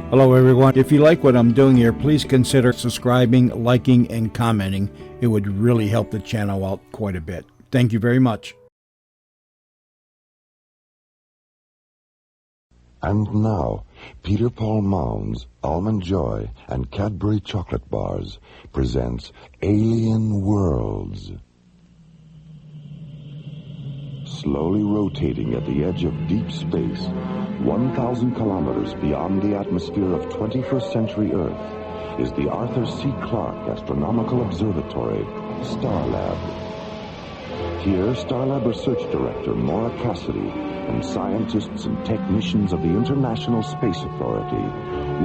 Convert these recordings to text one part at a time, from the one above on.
Hello everyone. If you like what I'm doing here, please consider subscribing, liking, and commenting. It would really help the channel out quite a bit. Thank you very much. And now, Peter Paul Mounds, Almond Joy, and Cadbury Chocolate Bars presents Alien Worlds. Slowly rotating at the edge of deep space, 1,000 kilometers beyond the atmosphere of 21st century Earth, is the Arthur C. Clarke Astronomical Observatory, Starlab. Here, Starlab Research Director Maura Cassidy and scientists and technicians of the International Space Authority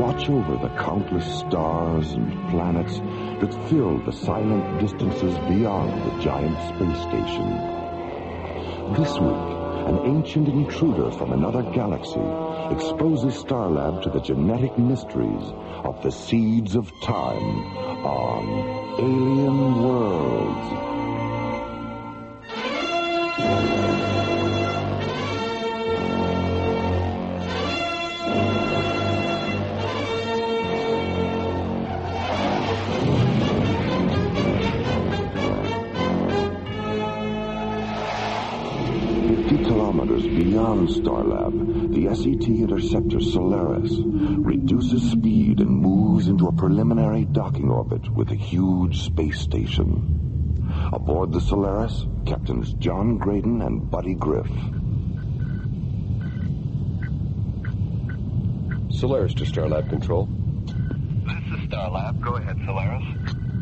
watch over the countless stars and planets that fill the silent distances beyond the giant space station. This week, an ancient intruder from another galaxy exposes Starlab to the genetic mysteries of the seeds of time on Alien Worlds. 50 kilometers beyond Starlab, the SET interceptor Solaris reduces speed and moves into a preliminary docking orbit with a huge space station. Aboard the Solaris, Captains John Graydon and Buddy Griff. Solaris to Starlab Control. This is Starlab. Go ahead, Solaris.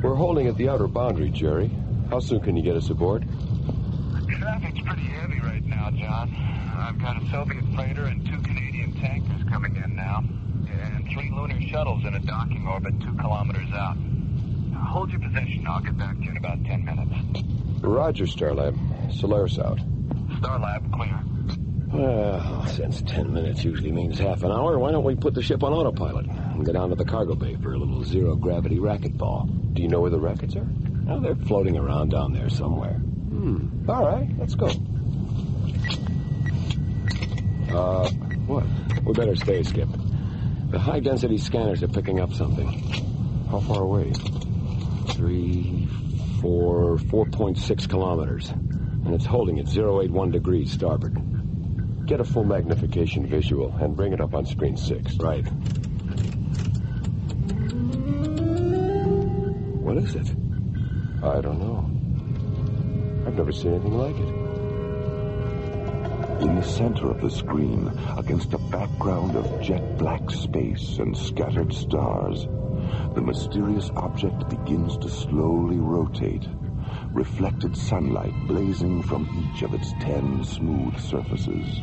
We're holding at the outer boundary, Jerry. How soon can you get us aboard? Traffic's pretty heavy right now, John. I've got a Soviet freighter and 2 Canadian tankers coming in now, and 3 lunar shuttles in a docking orbit 2 kilometers out. Hold your position. I'll get back to you in about 10 minutes. Roger, Starlab. Solaris out. Starlab, clear. Well, since 10 minutes usually means half an hour, why don't we put the ship on autopilot and go down to the cargo bay for a little zero-gravity racquetball? Do you know where the rackets are? Oh, they're floating around down there somewhere. All right, let's go. What? We better stay, Skip. The high-density scanners are picking up something. How far away? 4.6 kilometers. And it's holding at 081 degrees starboard. Get a full magnification visual and bring it up on screen 6. Right. What is it? I don't know. I've never seen anything like it. In the center of the screen, against a background of jet black space and scattered stars, the mysterious object begins to slowly rotate, reflected sunlight blazing from each of its 10 smooth surfaces.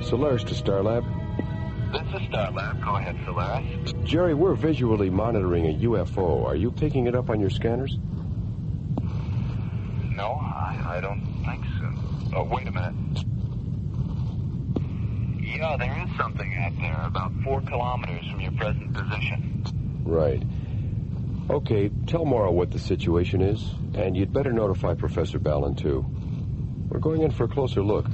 Solaris to Starlab. This is Starlab. Go ahead, Solaris. Jerry, we're visually monitoring a UFO. Are you picking it up on your scanners? No, I don't think so. Oh, wait a minute. Yeah, there is something out there, about 4 kilometers from your present position. Right. Okay, tell Maura what the situation is, and you'd better notify Professor Ballin, too. We're going in for a closer look.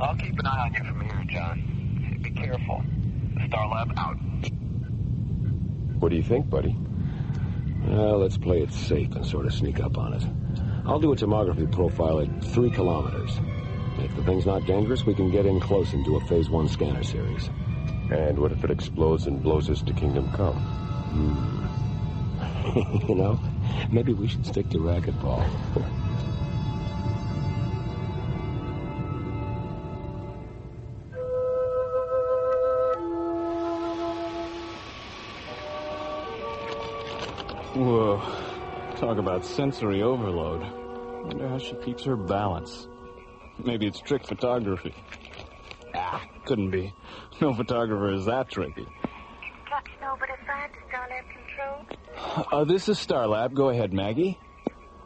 I'll keep an eye on you from here, John. Be careful. Starlab out. What do you think, buddy? Well, let's play it safe and sort of sneak up on it. I'll do a tomography profile at 3 kilometers. If the thing's not dangerous, we can get in close and do a Phase 1 scanner series. And what if it explodes and blows us to Kingdom Come? You know, maybe we should stick to racquetball. Whoa. Talk about sensory overload. Wonder how she keeps her balance. Maybe it's trick photography. Couldn't be. No photographer is that tricky. Got to know but assigned to Starlab Control. This is Starlab. Go ahead, Maggie.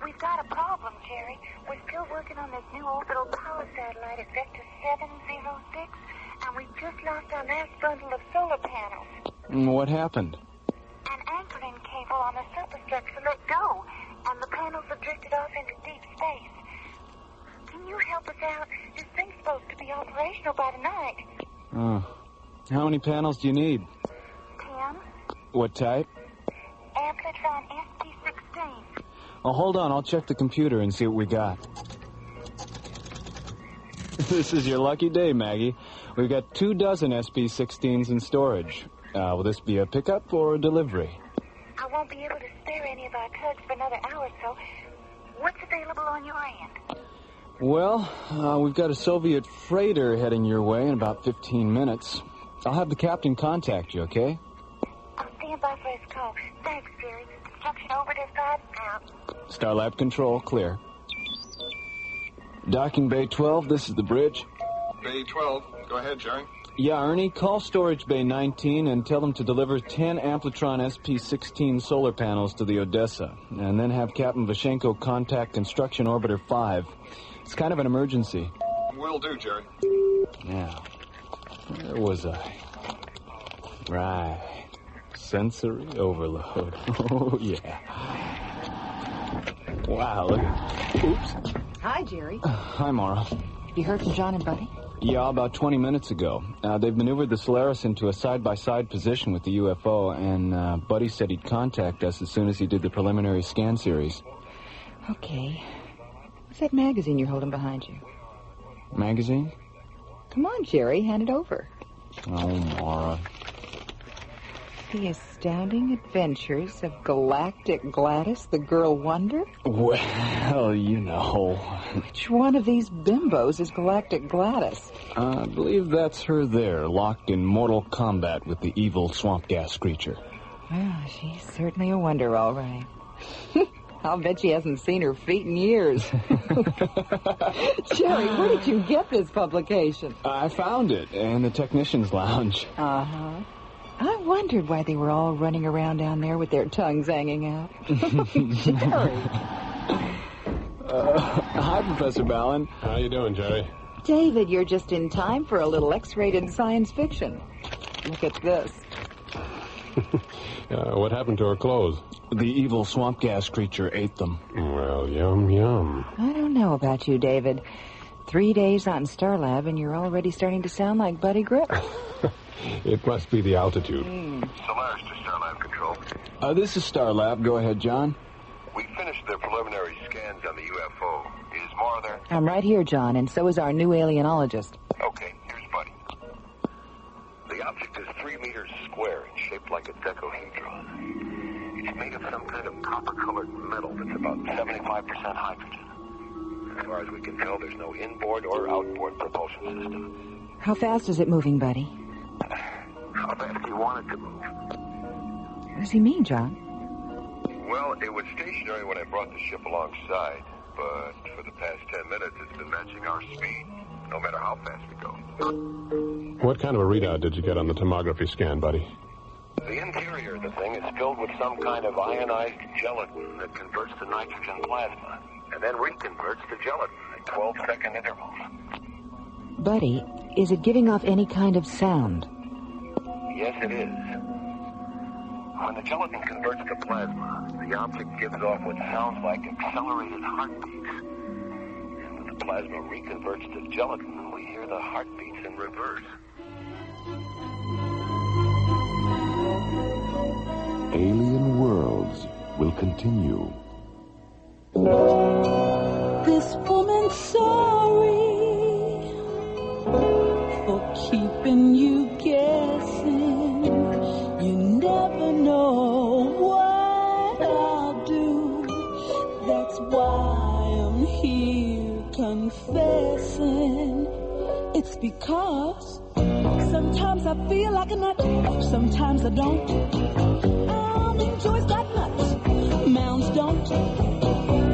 We've got a problem, Jerry. We're still working on this new orbital power satellite at Vector 706, and we've just lost our last bundle of solar panels. What happened? An anchoring cable on the superstructure let go, and the panels have drifted off into deep space. Can you help us out? This thing's supposed to be operating operational by tonight. Oh. How many panels do you need? 10. What type? Amplitron SP16. Oh, hold on. I'll check the computer and see what we got. This is your lucky day, Maggie. We've got 24 SP16s in storage. Will this be a pickup or a delivery? I won't be able to spare any of our tugs for another hour or so. What's available on your end? Well, we've got a Soviet freighter heading your way in about 15 minutes. I'll have the captain contact you, okay? I'll stand by for his call. Thanks, Jerry. Construction operative 5 out. Starlab control, clear. Docking Bay 12, this is the bridge. Bay 12. Go ahead, Jerry. Yeah, Ernie, call Storage Bay 19 and tell them to deliver 10 Amplitron SP16 solar panels to the Odessa. And then have Captain Vashenko contact Construction Orbiter 5. It's kind of an emergency. Will do, Jerry. Yeah. Where was I? Right. Sensory overload. Oh, yeah. Wow, look at... Oops. Hi, Jerry. Hi, Mara. You heard from John and Buddy? Yeah, about 20 minutes ago. They've maneuvered the Solaris into a side-by-side position with the UFO, and Buddy said he'd contact us as soon as he did the preliminary scan series. Okay. What's that magazine you're holding behind you? Magazine? Come on, Jerry, hand it over. Oh, Mara. The Astounding Adventures of Galactic Gladys, the Girl Wonder? Well, you know. Which one of these bimbos is Galactic Gladys? I believe that's her there, locked in mortal combat with the evil swamp gas creature. Well, she's certainly a wonder, all right. I'll bet she hasn't seen her feet in years. Jerry, where did you get this publication? I found it in the technician's lounge. Uh-huh. I wondered why they were all running around down there with their tongues hanging out. Jerry. Hi, Professor Ballin. How you doing, Jerry? David, you're just in time for a little X-rated science fiction. Look at this. What happened to her clothes? The evil swamp gas creature ate them. Well, yum, yum. I don't know about you, David. 3 days on Starlab, and you're already starting to sound like Buddy Grip. It must be the altitude. Solaris to Starlab Control. This is Starlab. Go ahead, John. We finished the preliminary scans on the UFO. Is Mara there? I'm right here, John, and so is our new alienologist. Okay, here's Buddy. The object is 3 meters square and shaped like a dodecahedron. It's made of some kind of copper-colored metal that's about 75% hydrogen. As far as we can tell, there's no inboard or outboard propulsion system. How fast is it moving, Buddy? How fast do you want it to move? What does he mean, John? Well, it was stationary when I brought the ship alongside, but for the past 10 minutes, it's been matching our speed, no matter how fast we go. What kind of a readout did you get on the tomography scan, buddy? The interior of the thing is filled with some kind of ionized gelatin that converts to nitrogen plasma, and then reconverts to gelatin at 12-second intervals. Buddy, is it giving off any kind of sound? Yes, it is. When the gelatin converts to plasma, the object gives off what sounds like accelerated heartbeats. And when the plasma reconverts to gelatin, we hear the heartbeats in reverse. Alien Worlds will continue. This woman's sorry for keeping you guessing. You never know what I'll do. That's why I'm here confessing. It's because sometimes I feel like a nut, sometimes I don't. Almond Joy's got nuts, Mounds don't.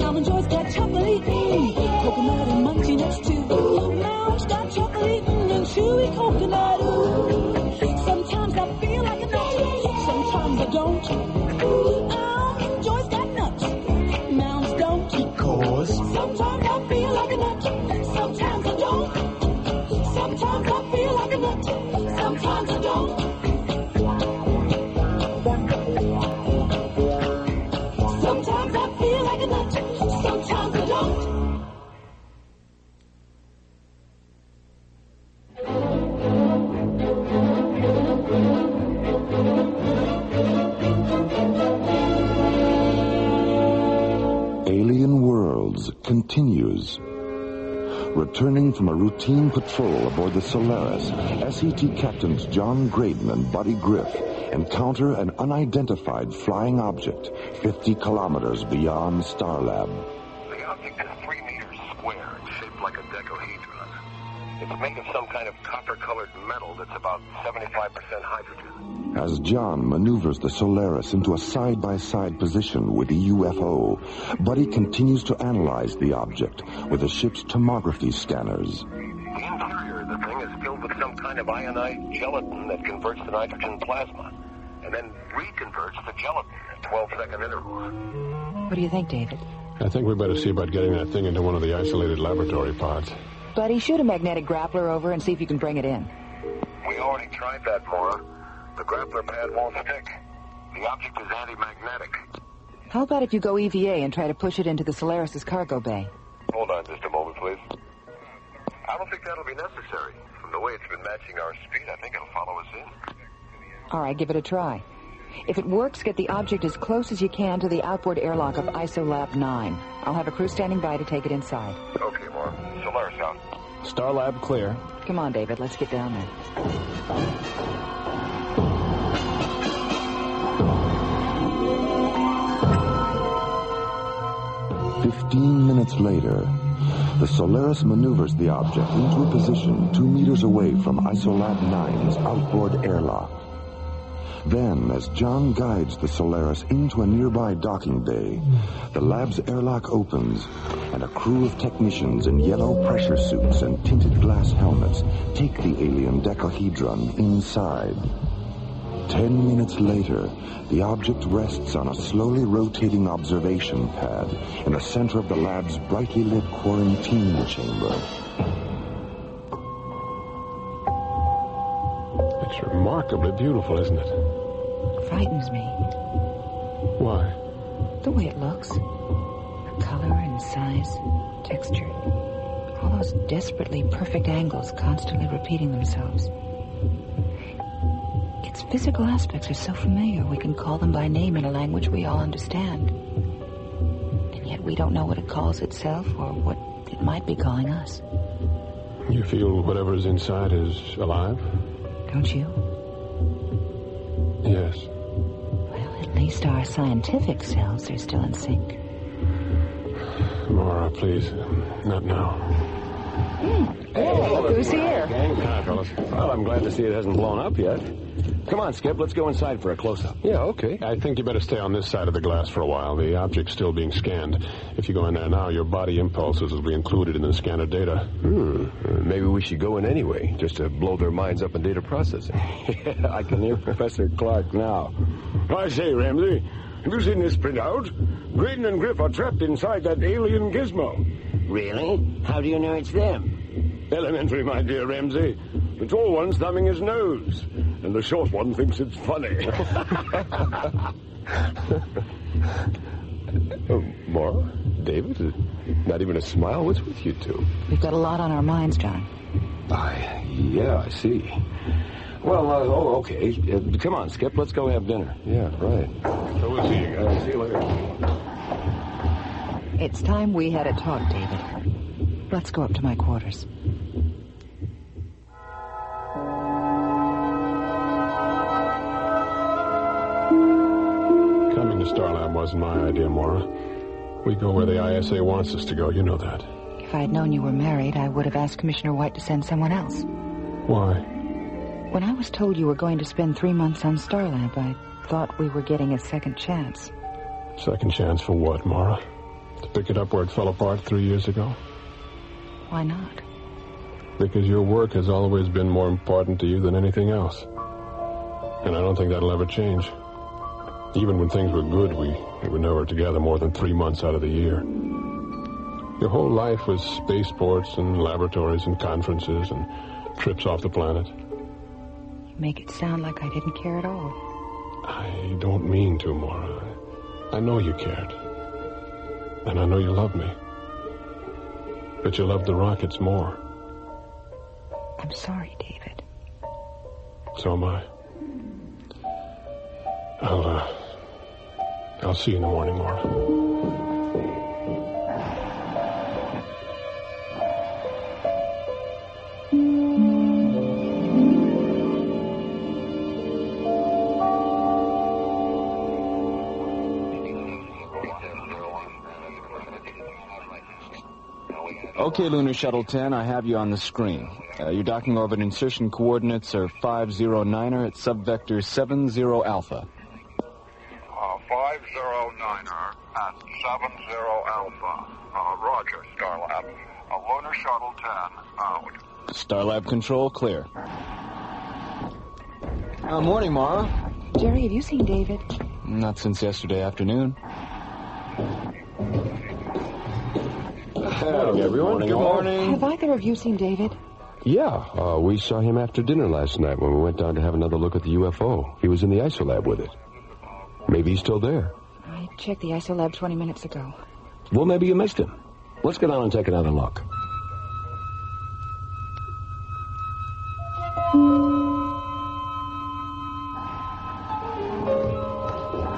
Almond Joy's got chocolate, coconut and munchy nuts too. Mounds got chocolate and chewy coconut. Ooh. Sometimes I feel like a nut, sometimes I don't. Almond Joy's got nuts, Mounds don't. Cause sometimes I feel like a nut, sometimes I don't. Sometimes I feel like a nut, sometimes I don't. Sometimes I feel like a nut, sometimes I don't. continues. Returning from a routine patrol aboard the Solaris, SET Captains John Graydon and Buddy Griff encounter an unidentified flying object 50 kilometers beyond Starlab. The object is 3 meters square and shaped like a dodecahedron. It's made of some kind of copper-colored metal that's about 75% hydrogen. As John maneuvers the Solaris into a side-by-side position with the UFO, Buddy continues to analyze the object with the ship's tomography scanners. The interior of the thing is filled with some kind of ionized gelatin that converts to nitrogen plasma, and then reconverts the gelatin at 12-second intervals. What do you think, David? I think we better see about getting that thing into one of the isolated laboratory pods. Buddy, shoot a magnetic grappler over and see if you can bring it in. We already tried that, Maura. The grappler pad won't stick. The object is anti-magnetic. How about if you go EVA and try to push it into the Solaris' cargo bay? Hold on just a moment, please. I don't think that'll be necessary. From the way it's been matching our speed, I think it'll follow us in. All right, give it a try. If it works, get the object as close as you can to the outboard airlock of ISOLAB 9. I'll have a crew standing by to take it inside. Okay, Maura. Solaris out. Starlab clear. Come on, David, let's get down there. 15 minutes later, the Solaris maneuvers the object into a position 2 meters away from ISOLAB 9's outboard airlock. Then, as John guides the Solaris into a nearby docking bay, the lab's airlock opens, and a crew of technicians in yellow pressure suits and tinted glass helmets take the alien decahedron inside. 10 minutes later, the object rests on a slowly rotating observation pad in the center of the lab's brightly lit quarantine chamber. It's remarkably beautiful, isn't it? Frightens me. Why? The way it looks. The color and size, texture. All those desperately perfect angles constantly repeating themselves. Its physical aspects are so familiar we can call them by name in a language we all understand. And yet we don't know what it calls itself or what it might be calling us. You feel whatever's inside is alive? Don't you? Yes. Well, at least our scientific selves are still in sync. Maura, please. Not now. Hey, look who's here. Hi, fellas. Well, I'm glad to see it hasn't blown up yet. Come on, Skip, let's go inside for a close-up. Yeah, okay. I think you better stay on this side of the glass for a while. The object's still being scanned. If you go in there now, your body impulses will be included in the scanner data. Maybe we should go in anyway, just to blow their minds up in data processing. Yeah, I can hear Professor Clark now. I say, Ramsey, have you seen this printout? Graydon and Griff are trapped inside that alien gizmo. Really? How do you know it's them? Elementary, my dear Ramsey. The tall one's thumbing his nose, and the short one thinks it's funny. Maura? David? Not even a smile? What's with you two? We've got a lot on our minds, John. Yeah, I see. Well, okay. Come on, Skip, let's go have dinner. Yeah, right. So we'll see you guys. See you later. It's time we had a talk, David. Let's go up to my quarters. Coming to Starlab wasn't my idea, Maura. We go where the ISA wants us to go. You know that. If I'd known you were married, I would have asked Commissioner White to send someone else. Why? When I was told you were going to spend 3 months on Starlab, I thought we were getting a second chance. Second chance for what, Maura? To pick it up where it fell apart 3 years ago? Why not? Because your work has always been more important to you than anything else. And I don't think that'll ever change. Even when things were good, we were never together more than 3 months out of the year. Your whole life was spaceports and laboratories and conferences and trips off the planet. You make it sound like I didn't care at all. I don't mean to, Maura. I know you cared. And I know you love me. But you love the rockets more. I'm sorry, David. So am I. I'll see you in the morning, Maura. Okay, Lunar Shuttle 10, I have you on the screen. Your docking orbit insertion coordinates are 509er at subvector 70 alpha. 509er at 70 Alpha. Roger, Starlab. Lunar Shuttle 10, out. Starlab control, clear. Morning, Mara. Jerry, have you seen David? Not since yesterday afternoon. Morning, everyone. Good morning. Have either of you seen David? Yeah, we saw him after dinner last night when we went down to have another look at the UFO. He was in the ISOLAB with it. Maybe he's still there. I checked the ISOLAB 20 minutes ago. Well, maybe you missed him. Let's get on and take another look.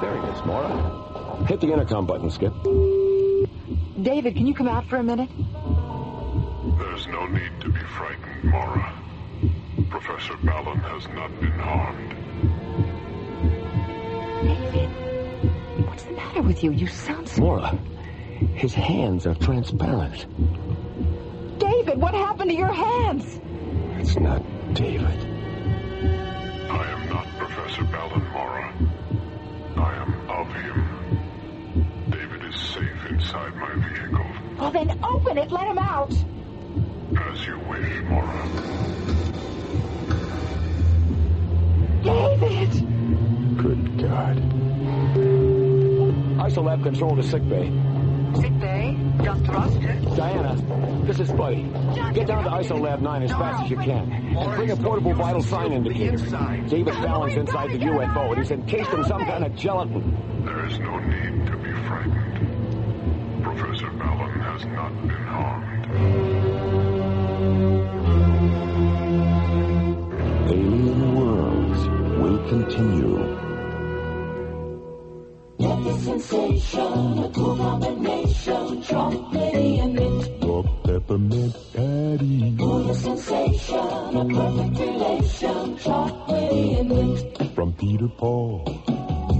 There he is, Mara. Hit the intercom button, Skip. David, can you come out for a minute? There's no need to be frightened, Mara. Professor Ballon has not been harmed. David, what's the matter with you? You sound so... Mara, his hands are transparent. David, what happened to your hands? It's not David. I am not Professor Ballon, Mara. I am of him. David is safe inside my vehicle. Well, then open it. Let him out. As you wish, Mara. David! Good God. ISOLAB control to sickbay. Sickbay? Dr. Rossiter? Diana, this is Buddy. Get down to ISOLAB 9 as fast as you can. And bring a portable vital sign indicator. David Fallon's inside the UFO, and he's encased in some kind of gelatin. There is no need to be frightened. Professor Ballon has not been harmed. Alien Worlds will continue. Get the sensation, a cool combination, chocolatey and mint. Your peppermint patty. Cool the sensation, a perfect relation, chocolatey and mint. From Peter Paul.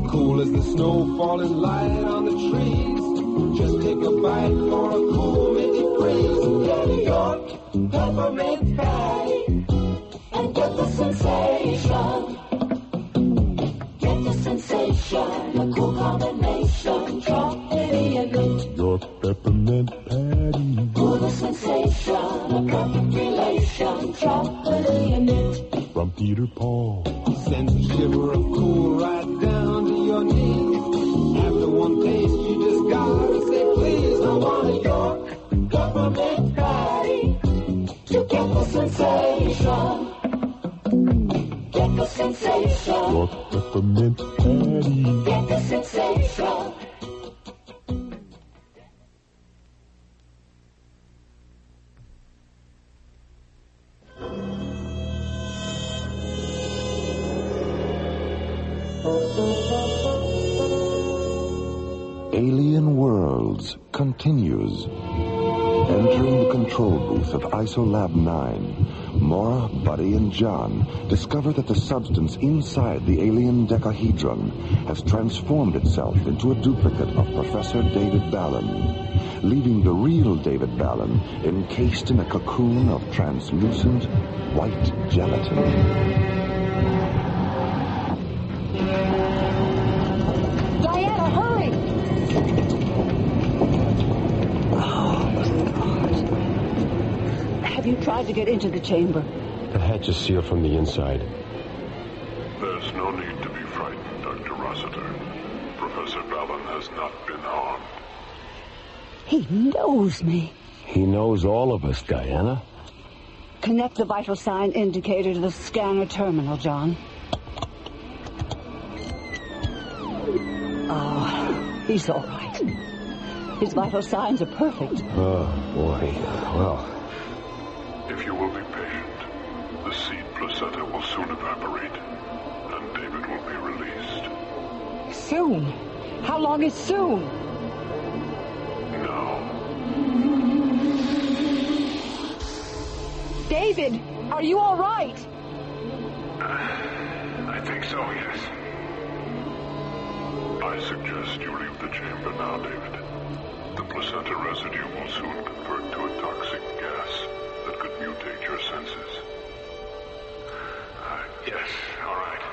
Cool as the snow falling light on the trees. Just take a bite for a cool minty breeze. Get a York peppermint patty and get the sensation. Get the sensation, a cool combination, chocolatey and mint. Your peppermint patty. Cool the sensation, a perfect relation, chocolatey and mint. From Peter Paul. Sends a shiver of cool right down to your knees. After one taste, you just gotta say please. I want a York peppermint patty to get the sensation. Get the sensation. Your peppermint patty. Get the sensation. Alien Worlds continues. Entering the control booth of ISOLAB 9, Mora, Buddy, and John discover that the substance inside the alien decahedron has transformed itself into a duplicate of Professor David Ballon, leaving the real David Ballon encased in a cocoon of translucent white gelatin. Diana, hurry! Have you tried to get into the chamber? The hatch is sealed from the inside. There's no need to be frightened, Dr. Rossiter. Professor Ballon has not been harmed. He knows me. He knows all of us, Diana. Connect the vital sign indicator to the scanner terminal, John. Oh, he's all right. His vital signs are perfect. Oh, boy. Well... If you will be patient, the seed placenta will soon evaporate, and David will be released. Soon? How long is soon? Now. David, are you all right? I think so, yes. I suggest you leave the chamber now, David. The placenta residue will soon convert to a toxic gas that could mutate your senses. Yes, all right.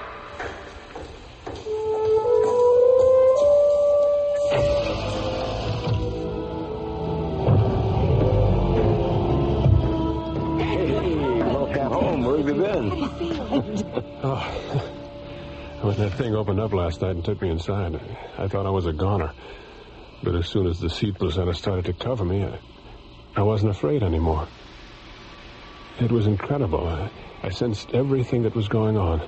Welcome home. Where have you been? When that thing opened up last night and took me inside, I thought I was a goner. But as soon as the seed placenta started to cover me, I wasn't afraid anymore. It was incredible. I sensed everything that was going on.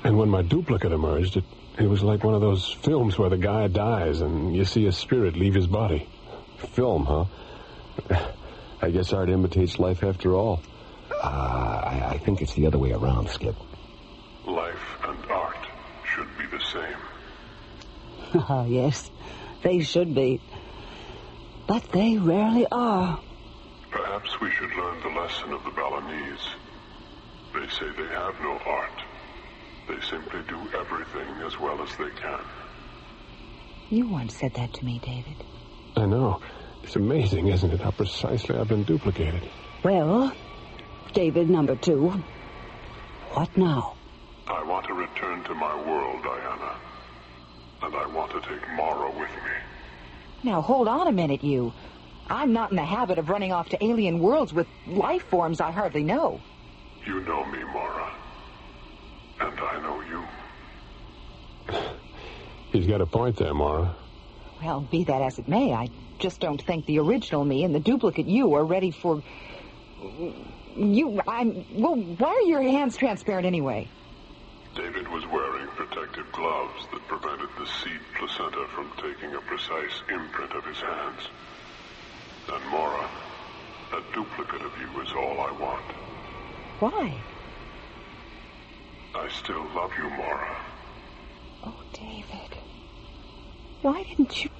And when my duplicate emerged, it was like one of those films where the guy dies and you see his spirit leave his body. Film, huh? I guess art imitates life after all. I think it's the other way around, Skip. Life and art should be the same. Ah, yes, they should be. But they rarely are. Perhaps we should learn the lesson of the Balinese. They say they have no art. They simply do everything as well as they can. You once said that to me, David. I know. It's amazing, isn't it, how precisely I've been duplicated. Well, David number 2, what now? I want to return to my world, Diana. And I want to take Mara with me. Now, hold on a minute, you. I'm not in the habit of running off to alien worlds with life forms I hardly know. You know me, Mara. And I know you. He's got a point there, Mara. Well, be that as it may, I just don't think the original me and the duplicate you are ready for... Well, why are your hands transparent anyway? David was wearing protective gloves that prevented the seed placenta from taking a precise imprint of his hands. And Mara, a duplicate of you is all I want. Why? I still love you, Mara. Oh, David. Why didn't you...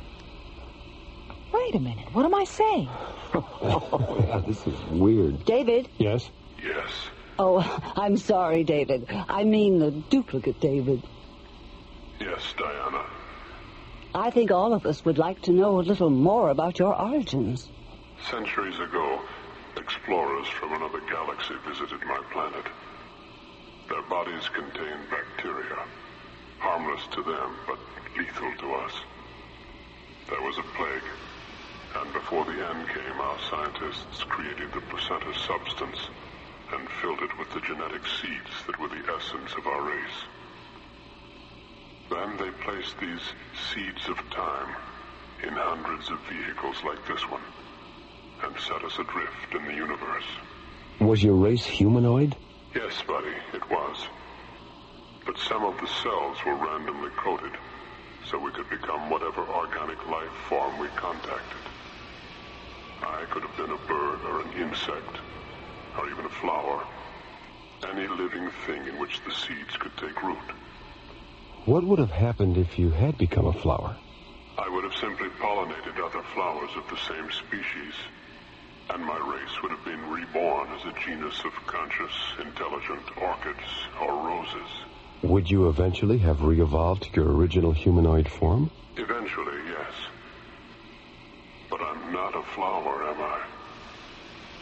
Wait a minute. What am I saying? Oh, yeah, this is weird. David? Yes? Yes. Oh, I'm sorry, David. I mean the duplicate David. Yes, Diana. I think all of us would like to know a little more about your origins. Centuries ago, explorers from another galaxy visited my planet. Their bodies contained bacteria, harmless to them, but lethal to us. There was a plague, and before the end came, our scientists created the placenta substance and filled it with the genetic seeds that were the essence of our race. Then they placed these seeds of time in hundreds of vehicles like this one and set us adrift in the universe. Was your race humanoid? Yes, buddy, it was. But some of the cells were randomly coded, so we could become whatever organic life form we contacted. I could have been a bird or an insect, or even a flower. Any living thing in which the seeds could take root. What would have happened if you had become a flower? I would have simply pollinated other flowers of the same species, and my race would have been reborn as a genus of conscious, intelligent orchids or roses. Would you eventually have re-evolved to your original humanoid form? Eventually, yes. But I'm not a flower, am I?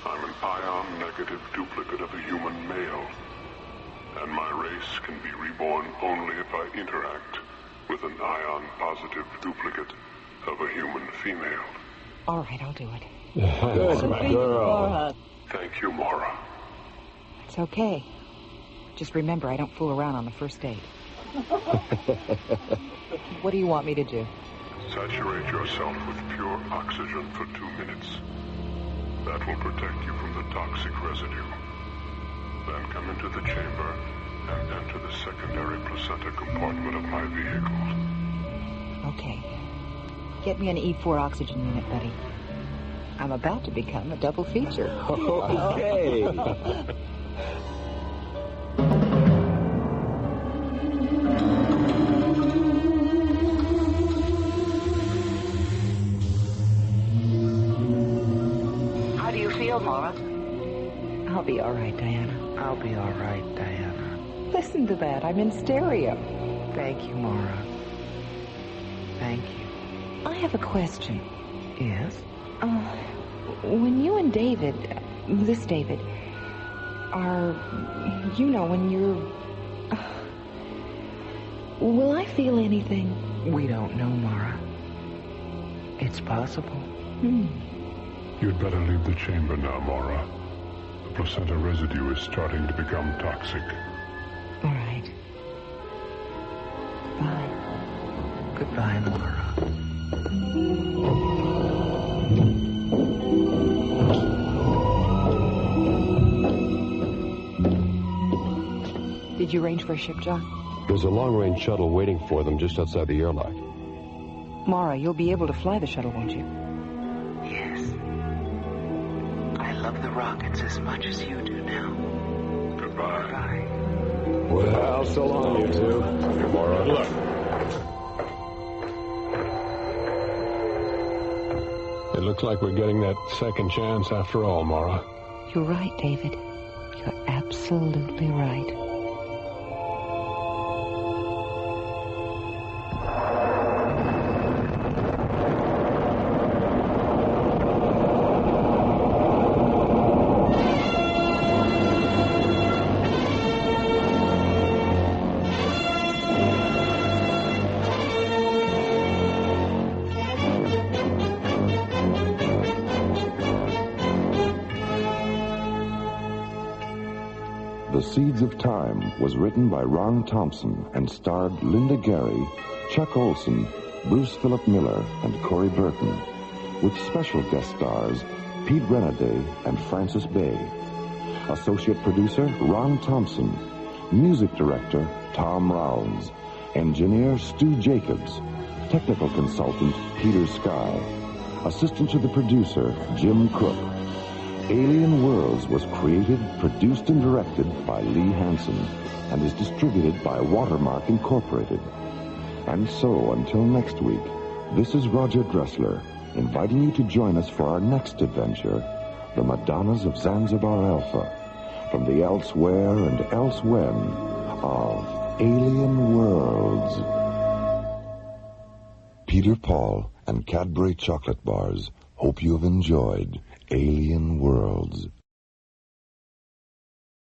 I'm an ion-negative duplicate of a human male. And my race can be reborn only if I interact with an ion-positive duplicate of a human female. All right, I'll do it. Good girl. Thank you, Mara. It's okay. Just remember, I don't fool around on the first date. What do you want me to do? Saturate yourself with pure oxygen for 2 minutes. That will protect you from the toxic residue. Then come into the chamber and enter the secondary placenta compartment of my vehicle. Okay. Get me an E4 oxygen unit, buddy. I'm about to become a double feature. Okay. How do you feel, Mara? I'll be all right, Diana. I'll be all right, Diana. Listen to that. I'm in stereo. Thank you, Mara. Thank you. I have a question. Yes? When you and David, this David, are, when you're... will I feel anything? We don't know, Mara. It's possible. You'd better leave the chamber now, Mara. The placenta residue is starting to become toxic. All right. Bye. Goodbye, Mara. Did you arrange for a ship, John? There's a long-range shuttle waiting for them just outside the airlock. Mara, you'll be able to fly the shuttle, won't you? Yes. I love the rockets as much as you do now. Goodbye. Well, so long, you two. Hey, Mara. Good luck. It looks like we're getting that second chance after all, Mara. You're right, David. You're absolutely right. The Seeds of Time was written by Ron Thompson and starred Linda Gary, Chuck Olson, Bruce Philip Miller, and Corey Burton, with special guest stars Pete Renaday and Francis Bay. Associate producer Ron Thompson. Music director Tom Rounds. Engineer Stu Jacobs. Technical consultant Peter Sky. Assistant to the producer Jim Crook. Alien Worlds was created, produced, and directed by Lee Hansen and is distributed by Watermark Incorporated. And so, until next week, this is Roger Dressler, inviting you to join us for our next adventure, The Madonnas of Zanzibar Alpha, from the elsewhere and elsewhen of Alien Worlds. Peter Paul and Cadbury Chocolate Bars hope you have enjoyed Alien Worlds.